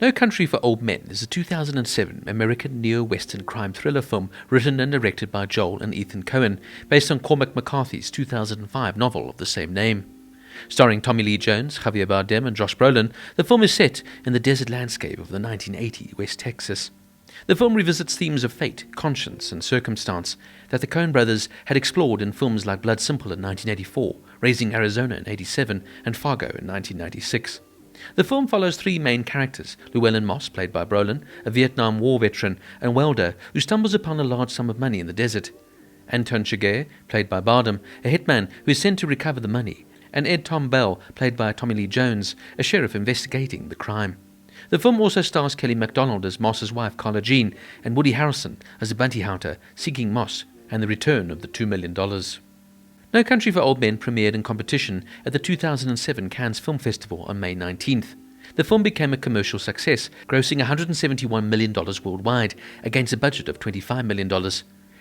No Country for Old Men is a 2007 American neo-Western crime thriller film written and directed by Joel and Ethan Coen, based on Cormac McCarthy's 2005 novel of the same name. Starring Tommy Lee Jones, Javier Bardem and Josh Brolin, the film is set in the desert landscape of the 1980 West Texas. The film revisits themes of fate, conscience and circumstance that the Coen brothers had explored in films like Blood Simple in 1984, Raising Arizona in 1987 and Fargo in 1996. The film follows three main characters: Llewelyn Moss, played by Brolin, a Vietnam War veteran, and welder who stumbles upon a large sum of money in the desert; Anton Chigurh, played by Bardem, a hitman who is sent to recover the money; and Ed Tom Bell, played by Tommy Lee Jones, a sheriff investigating the crime. The film also stars Kelly Macdonald as Moss's wife Carla and Woody Harrelson as a bounty hunter seeking Moss and the return of the $2 million. No Country for Old Men premiered in competition at the 2007 Cannes Film Festival on May 19th. The film became a commercial success, grossing $171 million worldwide against a budget of $25 million.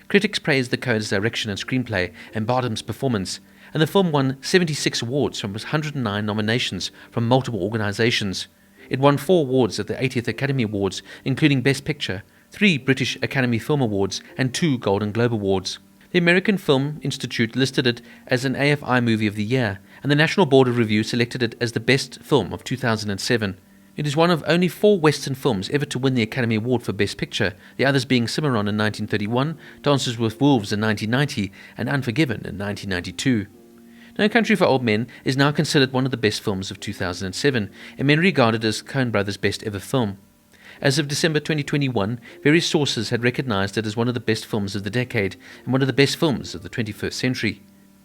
Critics praised the Coen's direction and screenplay and Bardem's performance, and the film won 76 awards from 109 nominations from multiple organizations. It won 4 awards at the 80th Academy Awards, including Best Picture, 3 British Academy Film Awards, and 2 Golden Globe Awards. The American Film Institute listed it as an AFI Movie of the Year, and the National Board of Review selected it as the best film of 2007. It is one of only 4 Western films ever to win the Academy Award for Best Picture, the others being Cimarron in 1931, Dances with Wolves in 1990, and Unforgiven in 1992. No Country for Old Men is now considered one of the best films of 2007, and many regard it as Coen brothers' best ever film. As of December 2021, various sources had recognized it as one of the best films of the decade and one of the best films of the 21st century.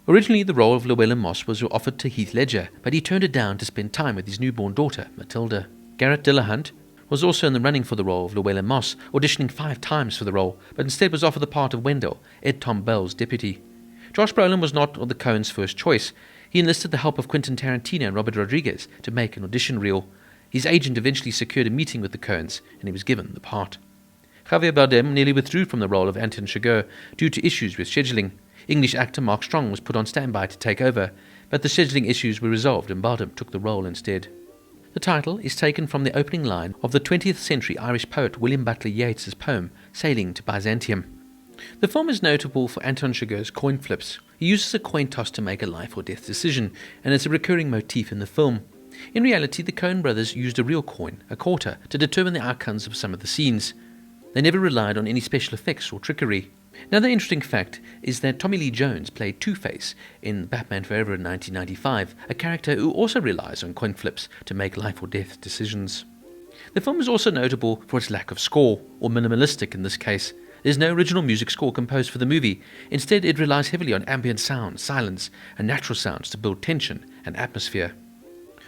Originally, the role of Llewelyn Moss was offered to Heath Ledger, but he turned it down to spend time with his newborn daughter, Matilda. Garrett Dillahunt was also in the running for the role of Llewelyn Moss, auditioning 5 times for the role, but instead was offered the part of Wendell, Ed Tom Bell's deputy. Josh Brolin was not the Coen's first choice. He enlisted the help of Quentin Tarantino and Robert Rodriguez to make an audition reel. His agent eventually secured a meeting with the Coens, and he was given the part. Javier Bardem nearly withdrew from the role of Anton Chigurh due to issues with scheduling. English actor Mark Strong was put on standby to take over, but the scheduling issues were resolved and Bardem took the role instead. The title is taken from the opening line of the 20th century Irish poet William Butler Yeats's poem Sailing to Byzantium. The film is notable for Anton Chigurh's coin flips. He uses a coin toss to make a life or death decision, and it's a recurring motif in the film. In reality, the Coen brothers used a real coin, a quarter, to determine the outcomes of some of the scenes. They never relied on any special effects or trickery. Another interesting fact is that Tommy Lee Jones played Two-Face in Batman Forever in 1995, a character who also relies on coin flips to make life or death decisions. The film is also notable for its lack of score, or minimalistic in this case. There's no original music score composed for the movie. Instead, it relies heavily on ambient sound, silence, and natural sounds to build tension and atmosphere.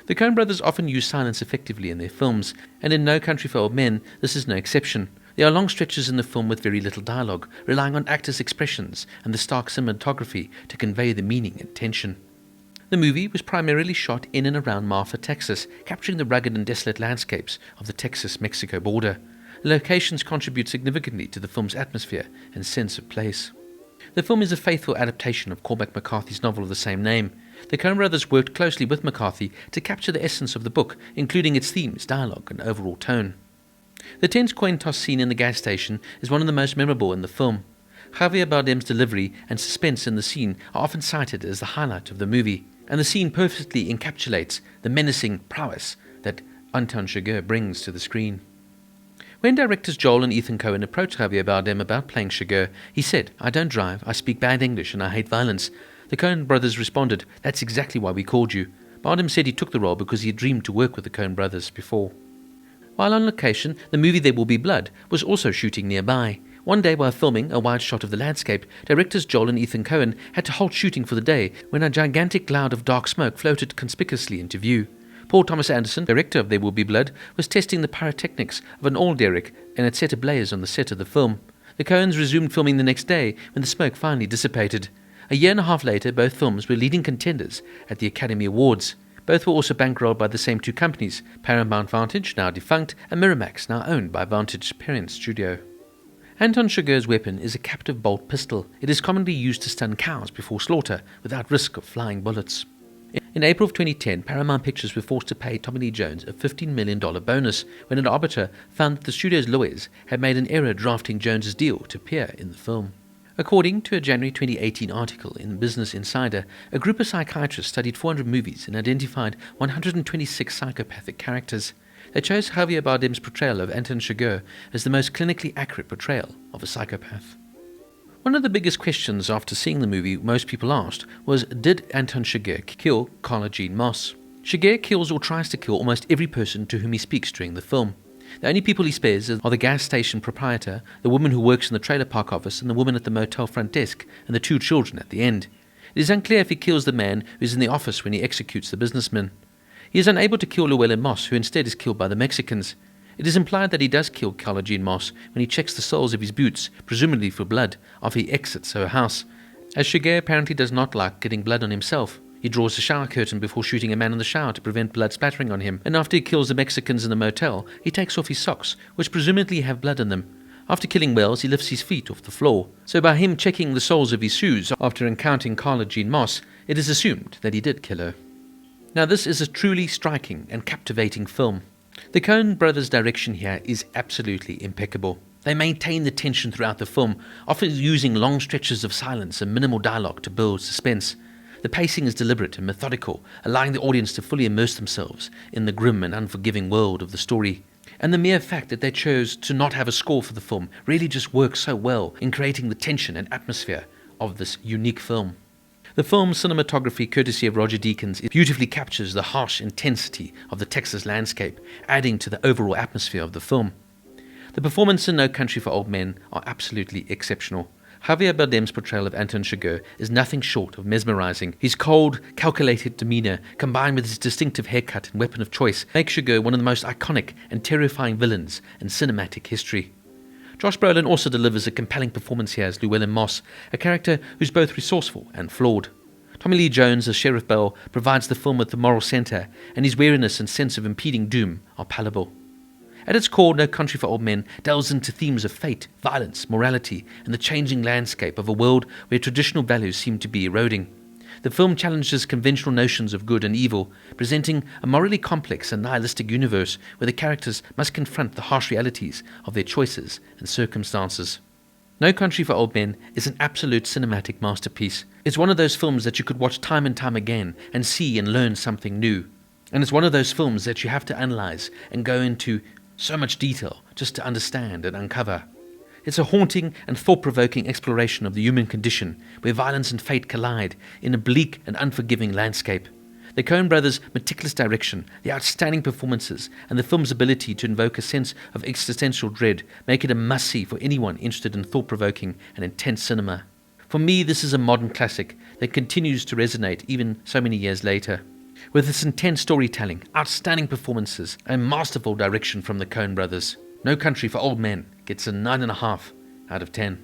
The Coen brothers often use silence effectively in their films, and in No Country for Old Men, this is no exception. There are long stretches in the film with very little dialogue, relying on actors' expressions and the stark cinematography to convey the meaning and tension. The movie was primarily shot in and around Marfa, Texas, capturing the rugged and desolate landscapes of the Texas-Mexico border. The locations contribute significantly to the film's atmosphere and sense of place. The film is a faithful adaptation of Cormac McCarthy's novel of the same name. The Coen brothers worked closely with McCarthy to capture the essence of the book, including its themes, dialogue, and overall tone. The tense coin toss scene in the gas station is one of the most memorable in the film. Javier Bardem's delivery and suspense in the scene are often cited as the highlight of the movie, and the scene perfectly encapsulates the menacing prowess that Anton Chigurh brings to the screen. When directors Joel and Ethan Coen approached Javier Bardem about playing Chigurh, he said, "I don't drive, I speak bad English, and I hate violence." The Coen brothers responded, "That's exactly why we called you." Bardem said he took the role because he had dreamed to work with the Coen brothers before. While on location, the movie There Will Be Blood was also shooting nearby. One day while filming a wide shot of the landscape, directors Joel and Ethan Coen had to halt shooting for the day when a gigantic cloud of dark smoke floated conspicuously into view. Paul Thomas Anderson, director of There Will Be Blood, was testing the pyrotechnics of an oil derrick and had set ablaze on the set of the film. The Coens resumed filming the next day when the smoke finally dissipated. A year and a half later, both films were leading contenders at the Academy Awards. Both were also bankrolled by the same 2 companies, Paramount Vantage, now defunct, and Miramax, now owned by Vantage Parent Studio. Anton Chigurh's weapon is a captive bolt pistol. It is commonly used to stun cows before slaughter, without risk of flying bullets. In April of 2010, Paramount Pictures were forced to pay Tommy Lee Jones a $15 million bonus when an arbiter found that the studio's lawyers had made an error drafting Jones's deal to appear in the film. According to a January 2018 article in Business Insider, a group of psychiatrists studied 400 movies and identified 126 psychopathic characters. They chose Javier Bardem's portrayal of Anton Chigurh as the most clinically accurate portrayal of a psychopath. One of the biggest questions after seeing the movie most people asked was, did Anton Chigurh kill Carla Moss? Chigurh kills or tries to kill almost every person to whom he speaks during the film. The only people he spares are the gas station proprietor, the woman who works in the trailer park office, and the woman at the motel front desk, and the 2 children at the end. It is unclear if he kills the man who is in the office when he executes the businessman. He is unable to kill Llewelyn Moss, who instead is killed by the Mexicans. It is implied that he does kill Carla Moss when he checks the soles of his boots, presumably for blood, after he exits her house. As Chigurh apparently does not like getting blood on himself, he draws a shower curtain before shooting a man in the shower to prevent blood splattering on him, and after he kills the Mexicans in the motel, he takes off his socks, which presumably have blood in them. After killing Wells, he lifts his feet off the floor. So by him checking the soles of his shoes after encountering Carla Moss, it is assumed that he did kill her. Now this is a truly striking and captivating film. The Coen brothers' direction here is absolutely impeccable. They maintain the tension throughout the film, often using long stretches of silence and minimal dialogue to build suspense. The pacing is deliberate and methodical, allowing the audience to fully immerse themselves in the grim and unforgiving world of the story. And the mere fact that they chose to not have a score for the film really just works so well in creating the tension and atmosphere of this unique film. The film's cinematography, courtesy of Roger Deakins, beautifully captures the harsh intensity of the Texas landscape, adding to the overall atmosphere of the film. The performances in No Country for Old Men are absolutely exceptional. Javier Bardem's portrayal of Anton Chigurh is nothing short of mesmerizing. His cold, calculated demeanor, combined with his distinctive haircut and weapon of choice, makes Chigurh one of the most iconic and terrifying villains in cinematic history. Josh Brolin also delivers a compelling performance here as Llewelyn Moss, a character who's both resourceful and flawed. Tommy Lee Jones as Sheriff Bell provides the film with the moral center, and his weariness and sense of impending doom are palpable. At its core, No Country for Old Men delves into themes of fate, violence, morality, and the changing landscape of a world where traditional values seem to be eroding. The film challenges conventional notions of good and evil, presenting a morally complex and nihilistic universe where the characters must confront the harsh realities of their choices and circumstances. No Country for Old Men is an absolute cinematic masterpiece. It's one of those films that you could watch time and time again and see and learn something new. And it's one of those films that you have to analyze and go into so much detail just to understand and uncover. It's a haunting and thought-provoking exploration of the human condition, where violence and fate collide in a bleak and unforgiving landscape. The Coen brothers' meticulous direction, the outstanding performances, and the film's ability to invoke a sense of existential dread make it a must-see for anyone interested in thought-provoking and intense cinema. For me, this is a modern classic that continues to resonate even so many years later. With its intense storytelling, outstanding performances, and masterful direction from the Coen brothers, No Country for Old Men gets a 9.5 out of 10.